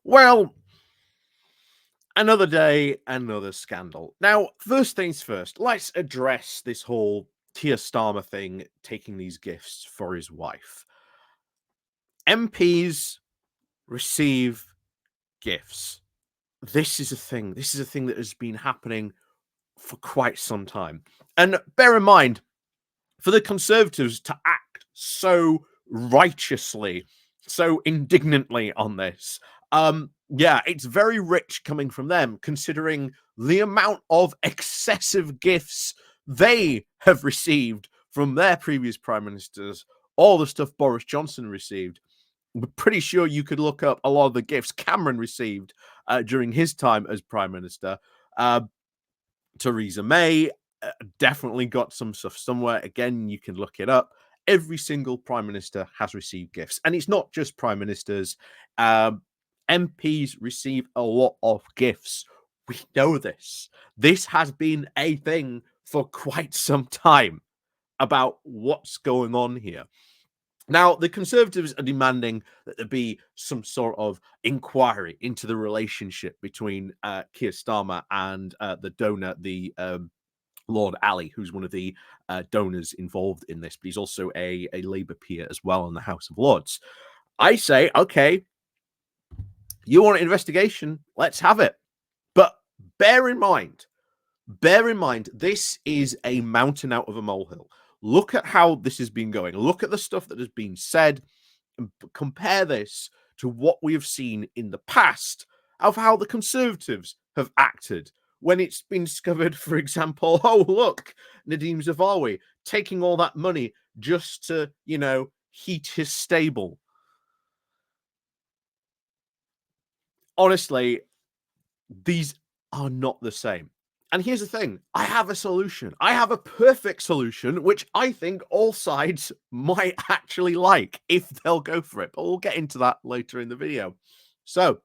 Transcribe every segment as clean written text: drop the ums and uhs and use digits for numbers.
Well, another day, another scandal. Now, first things first, let's address this whole Keir Starmer thing taking these gifts for his wife. MPs receive gifts. This is a thing. This is a thing that has been happening for quite some time. And bear in mind, for the Conservatives to act so righteously, so indignantly on this, yeah, it's very rich coming from them, considering the amount of excessive gifts they have received from their previous prime ministers, all the stuff Boris Johnson received. I'm pretty sure you could look up a lot of the gifts Cameron received during his time as prime minister. Uh, Theresa May definitely got some stuff somewhere. Again, you can look it up. Every single prime minister has received gifts, and it's not just prime ministers. MPs receive a lot of gifts. We know this. This has been a thing for quite some time about what's going on here. Now, the Conservatives are demanding that there be some sort of inquiry into the relationship between Keir Starmer and the donor, the Lord Alli, who's one of the donors involved in this, but he's also a Labour peer as well in the House of Lords. I say, okay, you want an investigation? Let's have it. But bear in mind, this is a mountain out of a molehill. Look at how this has been going. Look at the stuff that has been said and compare this to what we have seen in the past of how the Conservatives have acted when it's been discovered, for example, oh, look, Nadeem Zawawi taking all that money just to, heat his stable. Honestly, these are not the same. And here's the thing, I have a solution. I have a perfect solution, which I think all sides might actually like if they'll go for it. But we'll get into that later in the video. So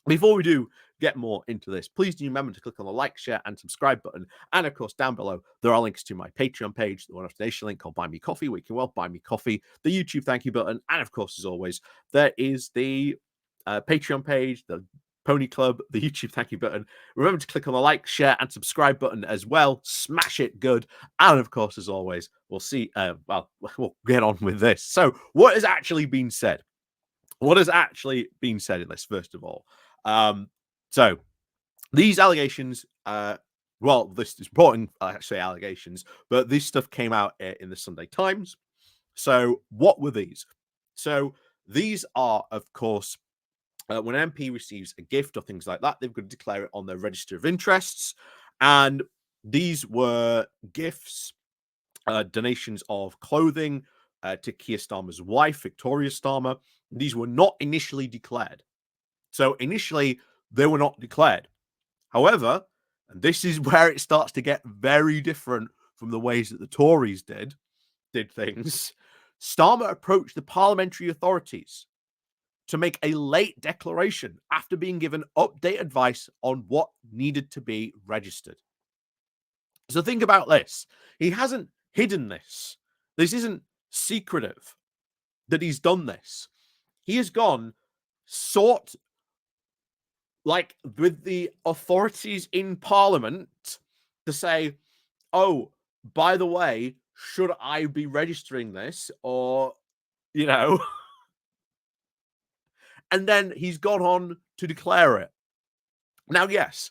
before we do get more into this, please do remember to click on the like, share, and subscribe button. And of course, down below, there are links to my Patreon page, the one after donation link called Buy Me Coffee, where you can buy me coffee, the YouTube thank you button, and of course, as always, there is the Patreon page, the Pony Club, the YouTube thank you button. Remember to click on the like, share, and subscribe button as well. Smash it good. And of course, as always, we'll see. We'll get on with this. So, what has actually been said? What has actually been said in this, first of all? So, these allegations, this is reporting actually allegations, but this stuff came out in the Sunday Times. So, what were these? So, these are, of course, when an MP receives a gift or things like that, they've got to declare it on their register of interests. And these were gifts, donations of clothing to Keir Starmer's wife, Victoria Starmer. These were not initially declared. So initially, they were not declared. However, and this is where it starts to get very different from the ways that the Tories did things, Starmer approached the parliamentary authorities to make a late declaration after being given update advice on what needed to be registered. So think about this. He hasn't hidden this. This isn't secretive that he's done this. He has gone, sought, like, with the authorities in Parliament to say, oh, by the way, should I be registering this? Or, and then he's gone on to declare it. Now, yes,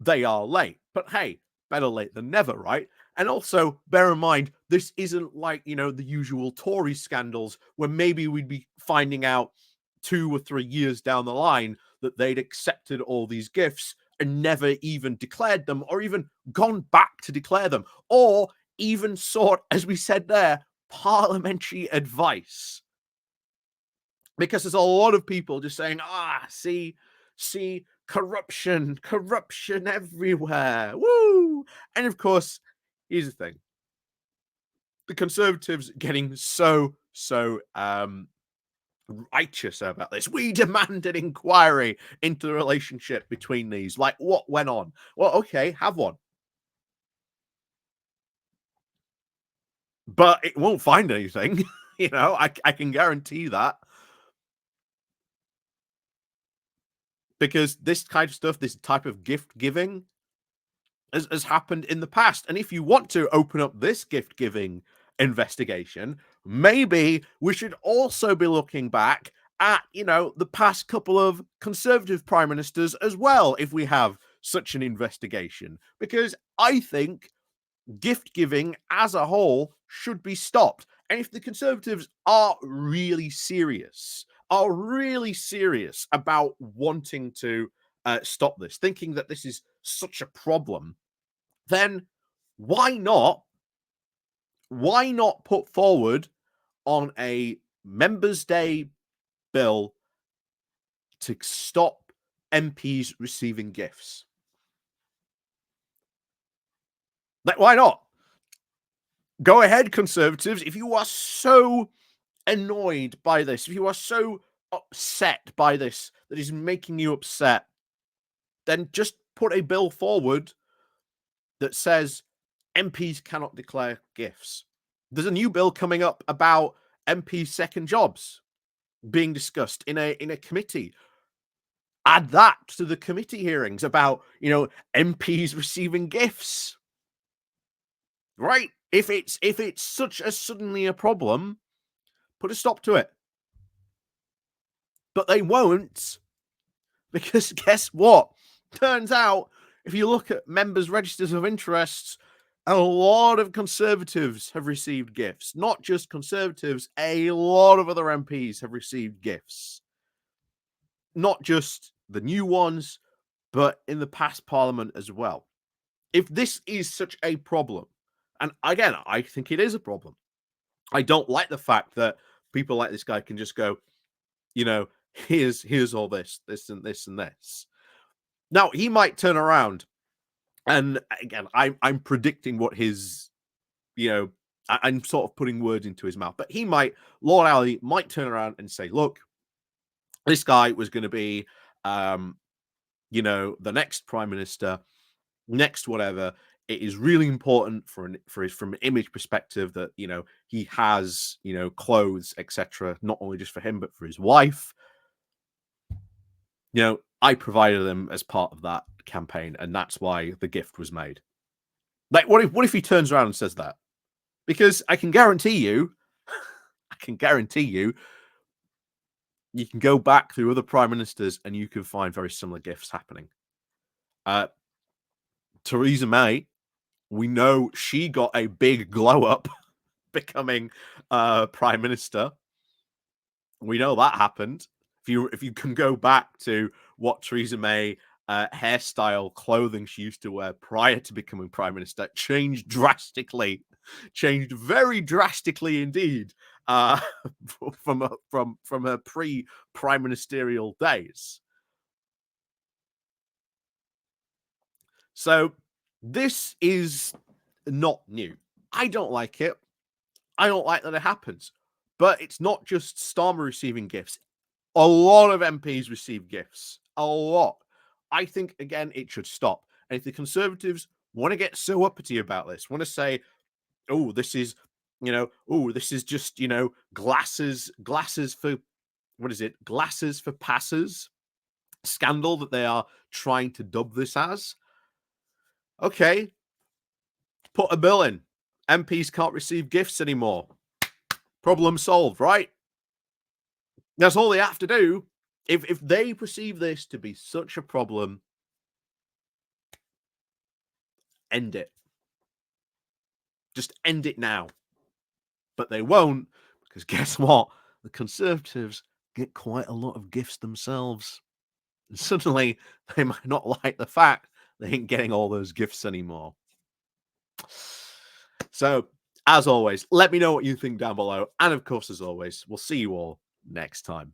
they are late, but hey, better late than never, right? And also, bear in mind, this isn't like, the usual Tory scandals where maybe we'd be finding out 2 or 3 years down the line that they'd accepted all these gifts and never even declared them or even gone back to declare them or even sought, as we said there, parliamentary advice. Because there's a lot of people just saying, see, corruption everywhere. Woo! And of course, here's the thing. The Conservatives getting so righteous about this. We demand an inquiry into the relationship between these. Like, what went on? Well, okay, have one. But it won't find anything. I can guarantee that. because this kind of stuff, this type of gift giving, has happened in the past. And if you want to open up this gift giving investigation, maybe we should also be looking back at, the past couple of Conservative prime ministers as well, if we have such an investigation, because I think gift giving as a whole should be stopped. And if the Conservatives are really serious about wanting to stop this, thinking that this is such a problem, then why not put forward on a Members' Day bill to stop MPs receiving gifts? Like, why not? Go ahead, Conservatives. If you are so annoyed by this, if you are so upset by this, that is making you upset, then just put a bill forward that says MPs cannot declare gifts. There's a new bill coming up about MPs' second jobs being discussed in a committee. Add that to the committee hearings about, MPs receiving gifts. Right? If it's such a suddenly a problem, put a stop to it. But they won't, because guess what? Turns out, if you look at members' registers of interests, a lot of Conservatives have received gifts. Not just Conservatives, a lot of other MPs have received gifts. Not just the new ones, but in the past Parliament as well. If this is such a problem, and again, I think it is a problem. I don't like the fact that people like this guy can just go, here's all this and this and this. Now, he might turn around, and again, I'm predicting what his, I'm sort of putting words into his mouth, but Lord Alli might turn around and say, look, this guy was going to be, the next prime minister, next whatever. It is really important from an image perspective that he has clothes, etc., not only just for him but for his wife. I provided them as part of that campaign, and that's why the gift was made. Like, what if he turns around and says that? Because I can guarantee you, you can go back through other prime ministers and you can find very similar gifts happening. Theresa May, we know she got a big glow up becoming prime minister. We know that happened. If you can go back to what Theresa May hairstyle, clothing she used to wear prior to becoming prime minister, changed very drastically indeed from her pre-prime ministerial days. So this is not new. I don't like it. I don't like that it happens. But it's not just Starmer receiving gifts. A lot of MPs receive gifts. A lot. I think, again, it should stop. And if the Conservatives want to get so uppity about this, want to say, oh, this is, this is just, glasses for, what is it? Glasses for passers scandal that they are trying to dub this as. Okay. Put a bill in. MPs can't receive gifts anymore. Problem solved, right? That's all they have to do. If they perceive this to be such a problem, end it. Just end it now. But they won't, because guess what? The Conservatives get quite a lot of gifts themselves. And suddenly, they might not like the fact they ain't getting all those gifts anymore. So, as always, let me know what you think down below. And of course, as always, we'll see you all next time.